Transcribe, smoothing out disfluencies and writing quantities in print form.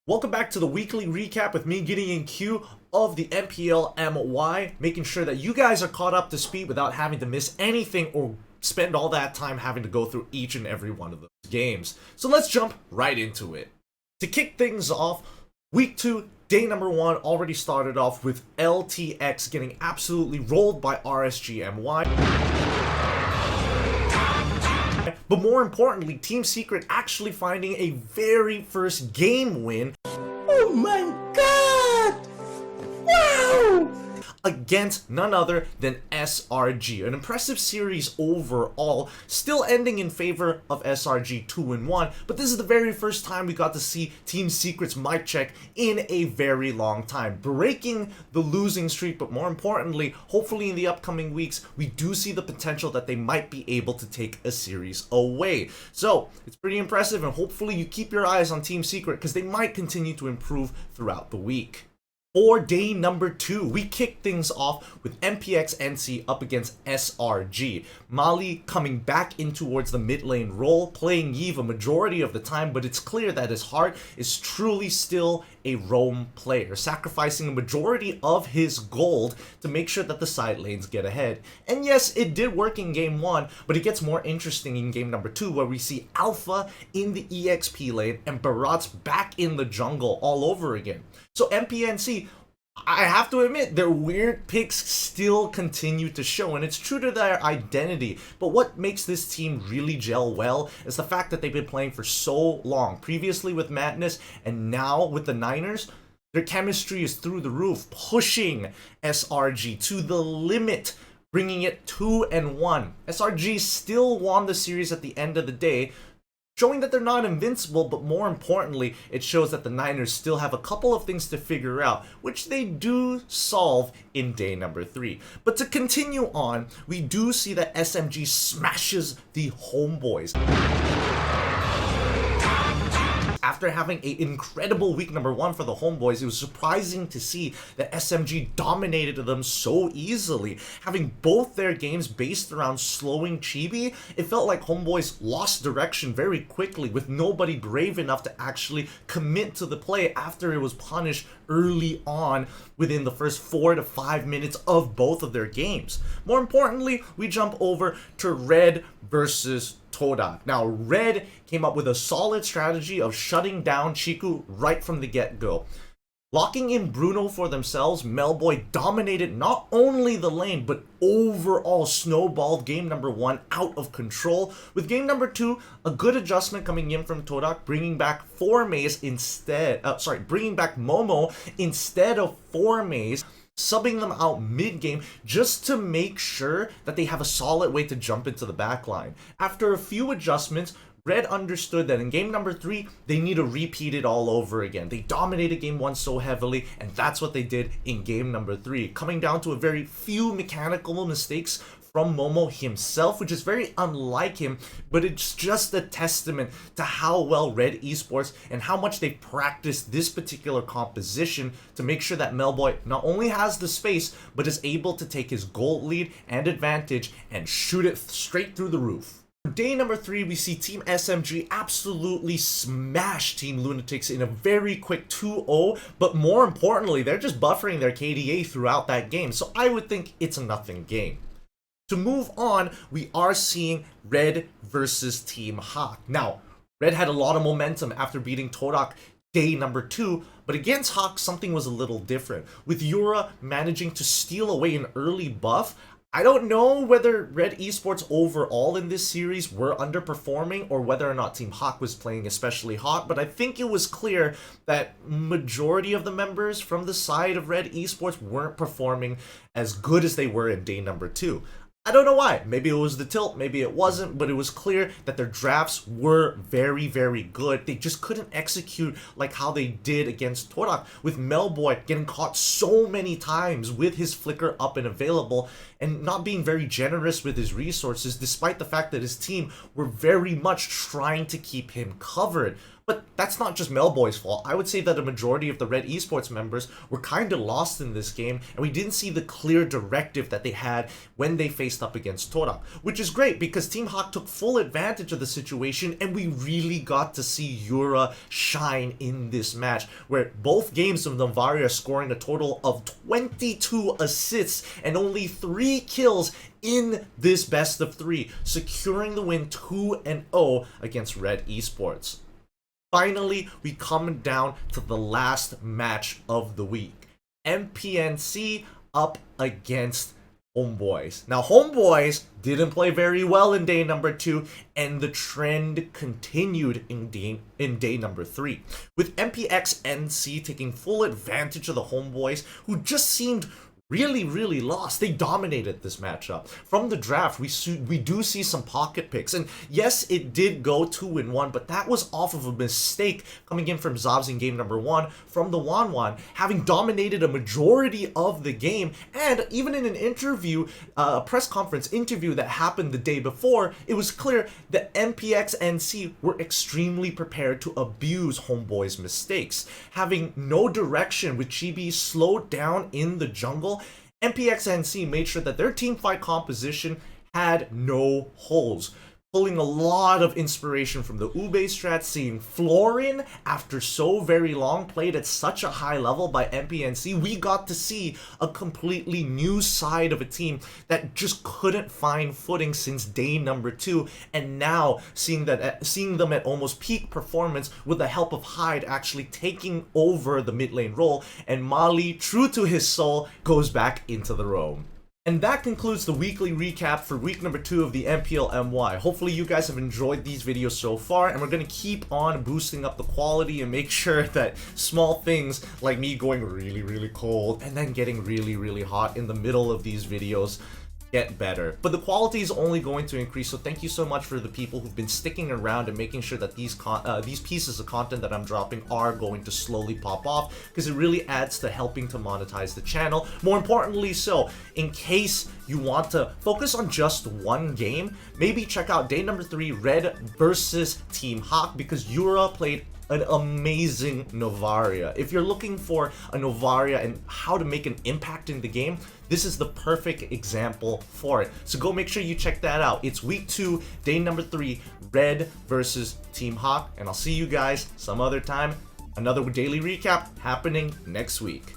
Welcome back to the weekly recap with me, GideonQ, of the Mplmy, making sure that you guys are caught up to speed without having to miss anything or spend all that time having to go through each and every one of those games. So let's jump right into it. To kick things off, week 2, day number 1 already started off with LTX getting absolutely rolled by RSGMY. But more importantly, Team Secret actually finding a very first game win. Oh my god! Wow! Against none other than SRG. An impressive series overall, still ending in favor of SRG 2-1, but this is the very first time we got to see Team Secret's mic check in a very long time, breaking the losing streak, but more importantly, hopefully in the upcoming weeks, we do see the potential that they might be able to take a series away. So, it's pretty impressive, and hopefully you keep your eyes on Team Secret, because they might continue to improve throughout the week. For day number 2, we kick things off with MPX NSEA up against SRG. Mali coming back in towards the mid lane role, playing Yve a majority of the time, but it's clear that his heart is truly still a roam player, sacrificing a majority of his gold to make sure that the side lanes get ahead. And yes, it did work in game 1, but it gets more interesting in game number 2, where we see Alpha in the EXP lane and Barat's back in the jungle all over again. So MPNC, I have to admit, their weird picks still continue to show, and it's true to their identity. But what makes this team really gel well is the fact that they've been playing for so long, previously with Madness and now with the Niners. Their chemistry is through the roof, pushing SRG to the limit, bringing it 2-1. SRG still won the series at the end of the day, showing that they're not invincible, but more importantly, it shows that the Niners still have a couple of things to figure out, which they do solve in day number 3. But to continue on, we do see that SMG smashes the Homebois. After having an incredible week number 1 for the Homebois, it was surprising to see that SMG dominated them so easily. Having both their games based around slowing Chibi, it felt like Homebois lost direction very quickly, with nobody brave enough to actually commit to the play after it was punished early on within the first 4 to 5 minutes of both of their games. More importantly, we jump over to Red versus Todak. Now, Red came up with a solid strategy of shutting down Chiku right from the get-go. Locking in Bruno for themselves, Mplmy dominated not only the lane, but overall snowballed game number 1 out of control. With game number 2, a good adjustment coming in from Todak, bringing back bringing back Momo instead of 4-Maze, subbing them out mid-game just to make sure that they have a solid way to jump into the backline. After a few adjustments, Red understood that in game number 3, they need to repeat it all over again. They dominated game 1 so heavily, and that's what they did in game number 3, coming down to a very few mechanical mistakes from Momo himself, which is very unlike him, but it's just a testament to how well Red Esports and how much they've practiced this particular composition to make sure that Mplmy not only has the space, but is able to take his gold lead and advantage and shoot it straight through the roof. Day number 3, we see Team SMG absolutely smash Team Lunatix in a very quick 2-0, but more importantly, they're just buffering their KDA throughout that game, so I would think it's a nothing game. To move on, we are seeing Red versus Team Hawk. Now, Red had a lot of momentum after beating Todak day number 2, but against Hawk, something was a little different. With Yura managing to steal away an early buff, I don't know whether Red Esports overall in this series were underperforming or whether or not Team Hawk was playing especially hot, but I think it was clear that majority of the members from the side of Red Esports weren't performing as good as they were in day number 2. I don't know why. Maybe it was the tilt, maybe it wasn't, but it was clear that their drafts were very, very good. They just couldn't execute like how they did against Todak, with Mplmy getting caught so many times with his flicker up and available and not being very generous with his resources, despite the fact that his team were very much trying to keep him covered. But that's not just Melboy's fault. I would say that a majority of the Red Esports members were kind of lost in this game, and we didn't see the clear directive that they had when they faced up against Todak, which is great because Team Hawk took full advantage of the situation, and we really got to see Yura shine in this match, where both games of Novaria scoring a total of 22 assists and only 3 kills in this best of 3, securing the win 2-0 against Red Esports. Finally, we come down to the last match of the week. MPNC up against Homebois. Now, Homebois didn't play very well in day number 2, and the trend continued in day number 3, with MPX NC taking full advantage of the Homebois, who just seemed really lost. They dominated this matchup. From the draft, we do see some pocket picks, and yes, it did go 2-1, but that was off of a mistake coming in from Zabs in game number 1 from the Wan having dominated a majority of the game. And even in an interview, a press conference interview that happened the day before, it was clear that MPX NC were extremely prepared to abuse Homeboy's mistakes. Having no direction with Chibi slowed down in the jungle, MPX NC made sure that their teamfight composition had no holes, pulling a lot of inspiration from the Ube strat, seeing Florin, after so very long, played at such a high level by MPNC. We got to see a completely new side of a team that just couldn't find footing since day number 2, and now seeing them at almost peak performance with the help of Hyde actually taking over the mid lane role, and Mali, true to his soul, goes back into the roam. And that concludes the weekly recap for week number 2 of the MPL MY. Hopefully you guys have enjoyed these videos so far, and we're going to keep on boosting up the quality and make sure that small things like me going really cold and then getting really hot in the middle of these videos get better. But the quality is only going to increase, so thank you so much for the people who've been sticking around and making sure that these pieces of content that I'm dropping are going to slowly pop off, because it really adds to helping to monetize the channel. More importantly, so in case you want to focus on just one game, maybe check out day number 3, Red versus Team Hawk, because Yura played an amazing Novaria. If you're looking for a Novaria and how to make an impact in the game, this is the perfect example for it. So go make sure you check that out. It's week 2, day number 3, Red versus Team Hawk, and I'll see you guys some other time. Another daily recap happening next week.